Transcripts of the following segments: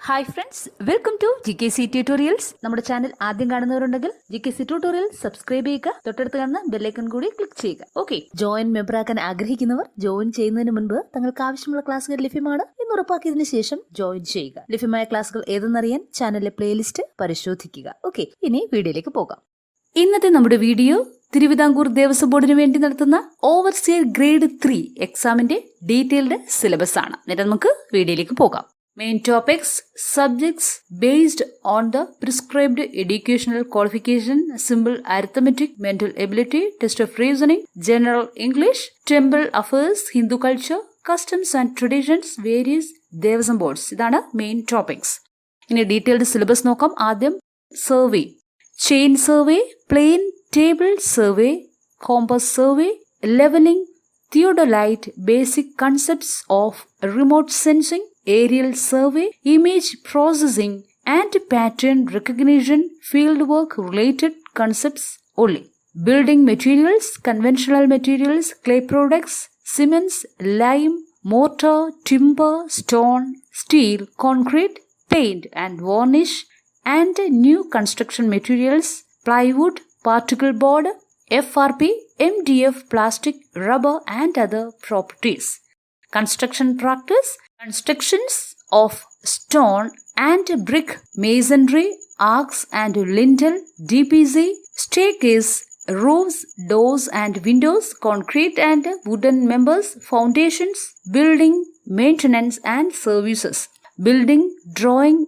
Hi friends, welcome to GKC tutorials. നമ്മുടെ channel ആദ്യം കാണുന്നവരുണ്ടെങ്കിൽ GKC ട്യൂട്ടോറിയൽ സബ്സ്ക്രൈബ് ചെയ്യുക, തൊട്ടടുത്ത് കാണുന്ന ബെല്ലൈക്കൺ കൂടി ക്ലിക്ക് ചെയ്യുക. ഓക്കെ, ജോയിൻ മെമ്പർ ആക്കാൻ ആഗ്രഹിക്കുന്നവർ ജോയിൻ ചെയ്യുന്നതിന് മുൻപ് തങ്ങൾക്ക് ആവശ്യമുള്ള ക്ലാസ്സുകൾ ലഭ്യമാണ് എന്ന് ഉറപ്പാക്കിയതിനു ശേഷം ജോയിൻ ചെയ്യുക. ലഭ്യമായ ക്ലാസ്സുകൾ ഏതെന്നറിയാൻ ചാനലിലെ പ്ലേലിസ്റ്റ് പരിശോധിക്കുക. ഓക്കെ, ഇനി വീഡിയോയിലേക്ക് പോകാം. ഇന്നത്തെ നമ്മുടെ വീഡിയോ തിരുവിതാംകൂർ ദേവസ്വം ബോർഡിന് വേണ്ടി നടത്തുന്ന ഓവർസിയർ ഗ്രേഡ് 3 എക്സാമിന്റെ ഡീറ്റെയിൽഡ് സിലബസ് ആണ്. എന്നിട്ട് നമുക്ക് വീഡിയോയിലേക്ക് പോകാം. Main topics: subjects based on the prescribed educational qualification, simple arithmetic, mental ability, test of reasoning, general English, temple affairs, Hindu culture, customs and traditions, various Devaswom boards. ഇതാണ് main topics. ഇനി detailed syllabus നോക്കാം. ആദ്യം survey, chain survey, plain table survey, compass survey, levelling, theodolite, basic concepts of remote sensing, aerial survey, image processing and pattern recognition, fieldwork related concepts only. Building materials, conventional materials, clay products, cements, lime, mortar, timber, stone, steel, concrete, paint and varnish, and new construction materials, plywood, particle board, FRP, MDF, plastic, rubber and other properties. Construction practice, constructions of stone and brick, masonry, arcs and lintel, DPC, staircase, roofs, doors and windows, concrete and wooden members, foundations, building, maintenance and services, building, drawing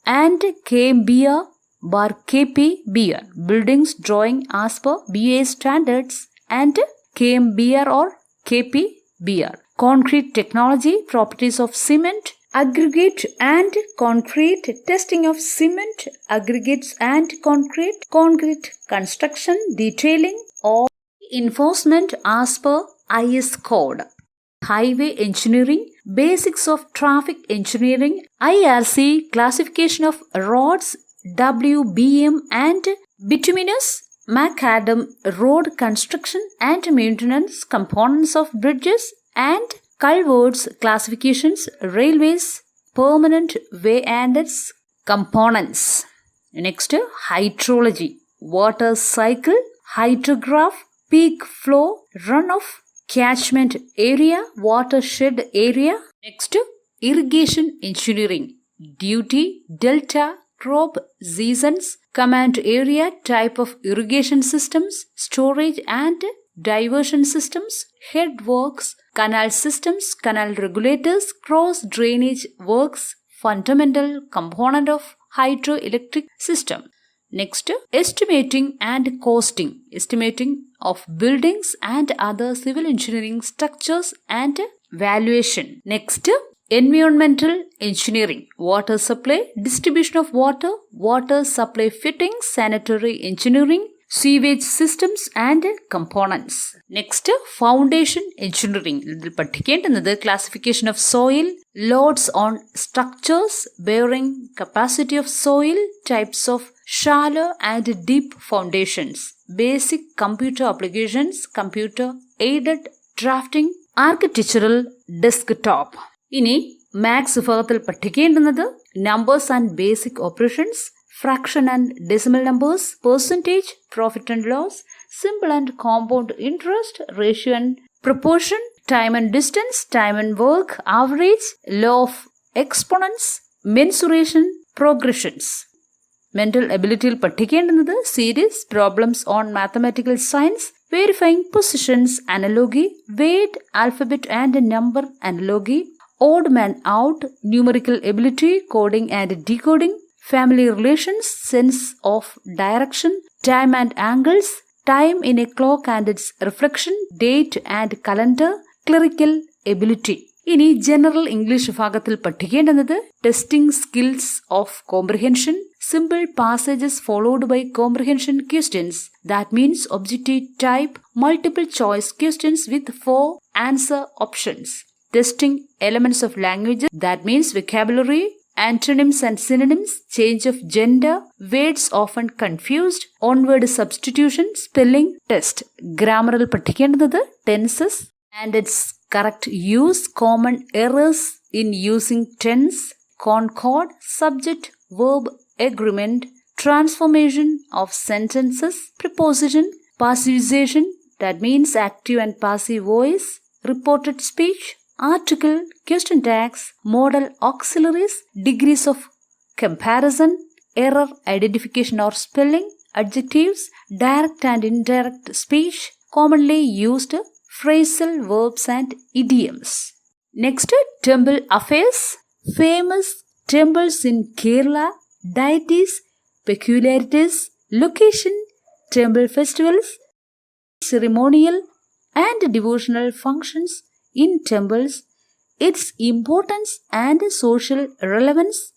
and KBR bar KPBR, buildings drawing as per BA standards and KMBR or KPBR. Concrete technology, properties of cement, aggregate and concrete, testing of cement, aggregates and concrete, concrete construction, detailing or enforcement as per IS code. Highway engineering, basics of traffic engineering, IRC, classification of roads, WBM and bituminous, macadam, road construction and maintenance, components of bridges and culverts, classifications, railways, permanent way and its components. Next, hydrology, water cycle, hydrograph, peak flow, runoff, catchment area, watershed area. Next, irrigation engineering, duty, delta, crop, seasons, command area, type of irrigation systems, storage and diversion systems, headworks, canal systems, canal regulators, cross drainage works, fundamental component of hydroelectric system. Next, estimating and costing, estimating of buildings and other civil engineering structures and valuation. Next, environmental engineering, water supply, distribution of water, water supply fittings, sanitary engineering, sewage systems and components. Next, foundation engineering. ഇതിൽ പഠിക്കേണ്ടുന്നത് classification of soil, loads on structures, bearing capacity of soil, types of shallow and deep foundations, basic computer applications, computer aided drafting, architectural desktop. ഇനി maths വിഭാഗത്തിൽ പഠിക്കേണ്ടുന്നത് numbers and basic operations, fraction and decimal numbers, percentage, profit and loss, simple and compound interest, ratio and proportion, time and distance, time and work, average, law of exponents, mensuration, progressions. Mental ability യിൽ പഠിക്കേണ്ടുന്നത് series, problems on mathematical science, verifying positions, analogy, weight, alphabet and number analogy, odd man out, numerical ability, coding and decoding, family relations, sense of direction, time and angles, time in a clock and its reflection, date and calendar, clerical ability. ഇനി general English വിഭാഗത്തിൽ പഠിക്കേണ്ടുന്നത് testing skills of comprehension, simple passages followed by comprehension questions, that means objective type, multiple choice questions with 4 answer options, testing elements of languages, that means vocabulary, antonyms and synonyms, change of gender, words often confused, on-word substitution, spelling test. ഗ്രാമറിൽ പഠിക്കേണ്ടത് tenses and its correct use, common errors in using tense, concord, subject verb agreement, transformation of sentences, preposition, passivization, that means active and passive voice, reported speech, article, question tags, modal auxiliaries, degrees of comparison, error identification or spelling, adjectives, direct and indirect speech, commonly used phrasal verbs and idioms. Next, temple affairs. Famous temples in Kerala, deities, peculiarities, location, temple festivals, ceremonial and devotional functions in temples, its importance and social relevance,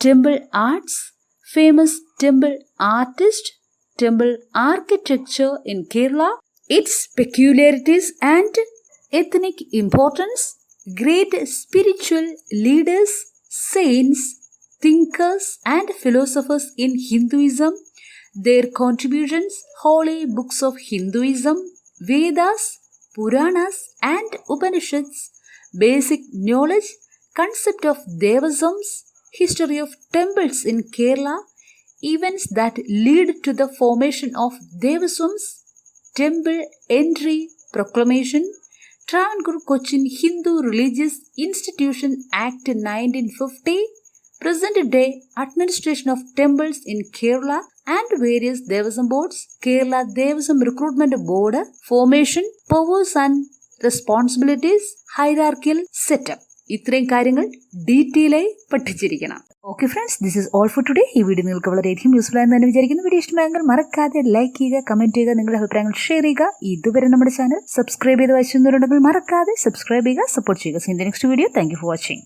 temple arts, famous temple artist, temple architecture in Kerala, its peculiarities and ethnic importance, great spiritual leaders, saints, thinkers and philosophers in Hinduism, their contributions, holy books of Hinduism, Vedas, Puranas and Upanishads, basic knowledge, concept of Devaswoms, history of temples in Kerala, events that lead to the formation of Devaswoms, temple entry proclamation, Travancore Cochin Hindu Religious Institution Act 1950, present day administration of temples in Kerala and various Devaswom boards, Kerala Devaswom Recruitment Board, formation, powers and responsibilities, hierarchical setup. ഇത്രയും കാര്യങ്ങൾ detail ആയി പഠിച്ചിരിക്കണം. Okay friends, this is all for today. ഈ video നിങ്ങൾക്ക് വളരെയധികം useful ആയെന്ന് തന്നെ വിചാരിക്കുന്നു. വീഡിയോ ഇഷ്ടമായെങ്കിൽ മറക്കാതെ ലൈക്ക് ചെയ്യുക, കമന്റ് ചെയ്യുക, നിങ്ങളുടെ അഭിപ്രായങ്ങൾ ഷെയർ ചെയ്യുക. ഇതുവരെ നമ്മുടെ ചാനൽ സബ്സ്ക്രൈബ് ചെയ്ത് വായിച്ചിരുന്നവരുണ്ടെങ്കിൽ മറക്കാതെ സബ്സ്ക്രൈബ് ചെയ്യുക, സപ്പോർട്ട് ചെയ്യുക. Seen the next video. Thank you for watching.